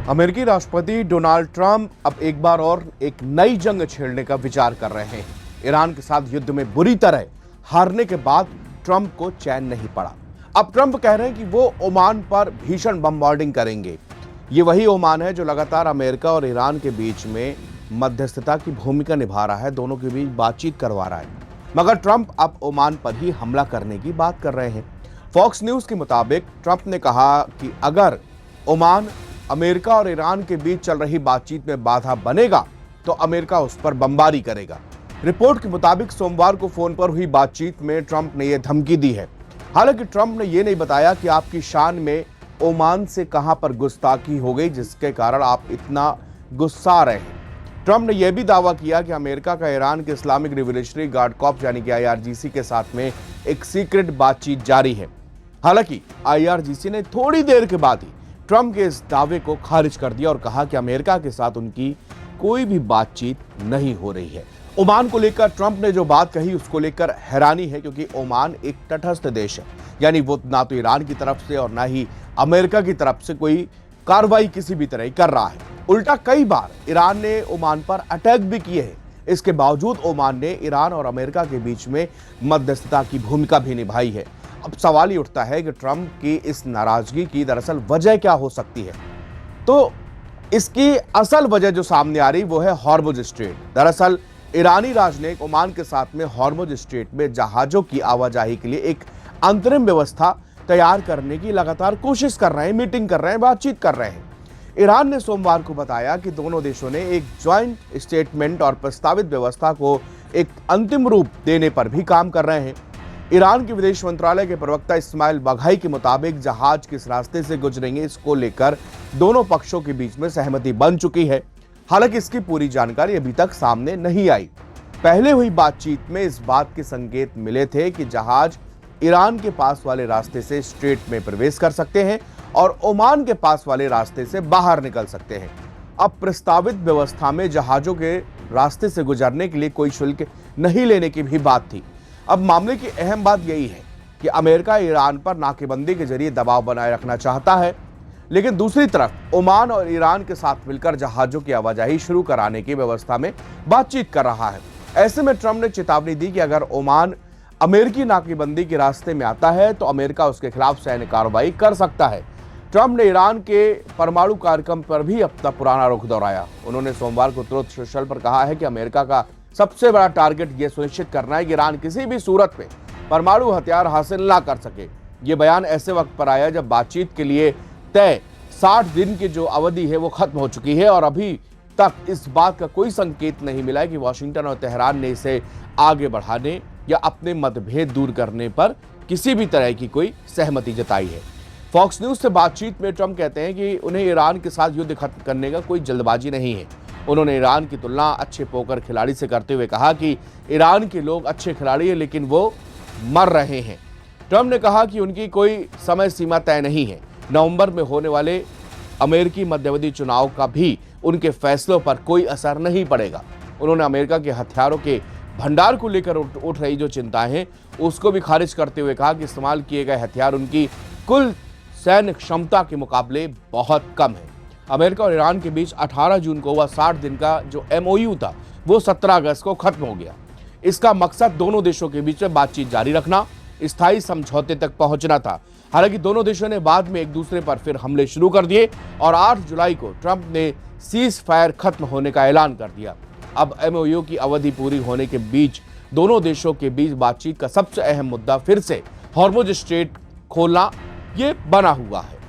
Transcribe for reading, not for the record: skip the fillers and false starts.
अमेरिकी राष्ट्रपति Donald Trump अब एक बार और एक नई जंग छेड़ने का विचार कर रहे हैं। ईरान के साथ युद्ध में बुरी तरह हारने के बाद ट्रंप को चैन नहीं पड़ा। अब ट्रंप कह रहे हैं कि वो ओमान पर भीषण बमबार्डिंग करेंगे। ये वही ओमान है जो लगातार अमेरिका और ईरान के बीच में मध्यस्थता की भूमिका निभा रहा है, दोनों के बीच बातचीत करवा रहा है। मगर ट्रंप अब ओमान पर ही हमला करने की बात कर रहे हैं। फॉक्स न्यूज के मुताबिक ट्रंप ने कहा कि अगर ओमान अमेरिका और ईरान के बीच चल रही बातचीत में बाधा बनेगा तो अमेरिका उस पर बमबारी करेगा। रिपोर्ट के मुताबिक सोमवार को फोन पर हुई बातचीत में ट्रंप ने यह धमकी दी है। हालांकि ट्रंप ने यह नहीं बताया कि आपकी शान में ओमान से कहां पर गुस्ताखी हो गई जिसके कारण आप इतना गुस्सा रहे हैं। ट्रंप ने यह भी दावा किया कि अमेरिका का ईरान के इस्लामिक रिवोल्यूशनरी गार्ड कॉर्प्स यानी कि IRGC के साथ में एक सीक्रेट बातचीत जारी है। हालांकि IRGC ने थोड़ी देर के बाद ही ट्रंप के इस दावे को खारिज कर दिया और कहा कि अमेरिका के साथ उनकी कोई भी बातचीत नहीं हो रही है। ओमान को लेकर ट्रंप ने जो बात कही उसको लेकर हैरानी है, क्योंकि ओमान एक तटस्थ देश है, यानी वो ना तो ईरान की तरफ से और ना ही अमेरिका की तरफ से कोई कार्रवाई किसी भी तरह कर रहा है। उल्टा कई बार ईरान ने ओमान पर अटैक भी किए हैं। इसके बावजूद ओमान ने ईरान और अमेरिका के बीच में मध्यस्थता की भूमिका भी निभाई है। अब सवाल ये उठता है कि ट्रंप की इस नाराजगी की दरअसल वजह क्या हो सकती है। तो इसकी असल वजह जो सामने आ रही वो है हॉर्मुज स्ट्रेट। दरअसल ईरानी राजनयिक ओमान के साथ में हॉर्मुज स्ट्रेट में जहाजों की आवाजाही के लिए एक अंतरिम व्यवस्था तैयार करने की लगातार कोशिश कर रहे हैं, मीटिंग कर रहे हैं, बातचीत कर रहे हैं। ईरान ने सोमवार को बताया कि दोनों देशों ने एक ज्वाइंट स्टेटमेंट और प्रस्तावित व्यवस्था को एक अंतिम रूप देने पर भी काम कर रहे हैं। ईरान के विदेश मंत्रालय के प्रवक्ता इस्माइल बाघाई के मुताबिक जहाज किस रास्ते से गुजरेंगे इसको लेकर दोनों पक्षों के बीच में सहमति बन चुकी है। हालांकि इसकी पूरी जानकारी अभी तक सामने नहीं आई। पहले हुई बातचीत में इस बात के संकेत मिले थे कि जहाज ईरान के पास वाले रास्ते से स्ट्रेट में प्रवेश कर सकते हैं और ओमान के पास वाले रास्ते से बाहर निकल सकते हैं। अब प्रस्तावित व्यवस्था में जहाजों के रास्ते से गुजरने के लिए कोई शुल्क नहीं लेने की भी बात थी। अब मामले की अहम बात यही है कि अमेरिका ईरान पर नाकेबंदी के जरिए दबाव बनाए रखना चाहता है, लेकिन दूसरी तरफ ओमान और ईरान के साथ मिलकर जहाजों की आवाजाही शुरू कराने की व्यवस्था में बातचीत कर रहा है। ऐसे में ट्रंप ने चेतावनी दी कि अगर ओमान अमेरिकी नाकेबंदी के रास्ते में आता है तो अमेरिका उसके खिलाफ सैन्य कार्रवाई कर सकता है। ट्रंप ने ईरान के परमाणु कार्यक्रम पर भी अपना पुराना रुख दोहराया। उन्होंने सोमवार को ट्रुथ सोशल पर कहा है कि अमेरिका का सबसे बड़ा टारगेट यह सुनिश्चित करना है कि ईरान किसी भी सूरत में परमाणु हथियार हासिल ना कर सके। ये बयान ऐसे वक्त पर आया जब बातचीत के लिए तय 60 दिन की जो अवधि है वो खत्म हो चुकी है और अभी तक इस बात का कोई संकेत नहीं मिला है कि वाशिंगटन और तेहरान ने इसे आगे बढ़ाने या अपने मतभेद दूर करने पर किसी भी तरह की कोई सहमति जताई है। फॉक्स न्यूज से बातचीत में ट्रंप कहते हैं कि उन्हें ईरान के साथ युद्ध खत्म करने का कोई जल्दबाजी नहीं है। उन्होंने ईरान की तुलना अच्छे पोकर खिलाड़ी से करते हुए कहा कि ईरान के लोग अच्छे खिलाड़ी हैं लेकिन वो मर रहे हैं। ट्रंप ने कहा कि उनकी कोई समय सीमा तय नहीं है। नवंबर में होने वाले अमेरिकी मध्यावधि चुनाव का भी उनके फैसलों पर कोई असर नहीं पड़ेगा। उन्होंने अमेरिका के हथियारों के भंडार को लेकर उठ रही जो चिंताएं हैं उसको भी खारिज करते हुए कहा कि इस्तेमाल किए गए हथियार उनकी कुल सैन्य क्षमता के मुकाबले बहुत कम है। अमेरिका और ईरान के बीच 18 जून को हुआ 60 दिन का जो MOU था वो 17 अगस्त को खत्म हो गया। इसका मकसद दोनों देशों के बीच में बातचीत जारी रखना, स्थायी समझौते तक पहुंचना था। हालांकि दोनों देशों ने बाद में एक दूसरे पर फिर हमले शुरू कर दिए और 8 जुलाई को ट्रंप ने सीज फायर खत्म होने का ऐलान कर दिया। अब MOU की अवधि पूरी होने के बीच दोनों देशों के बीच बातचीत का सबसे अहम मुद्दा फिर से हॉर्मुज स्ट्रेट खोलना ये बना हुआ है।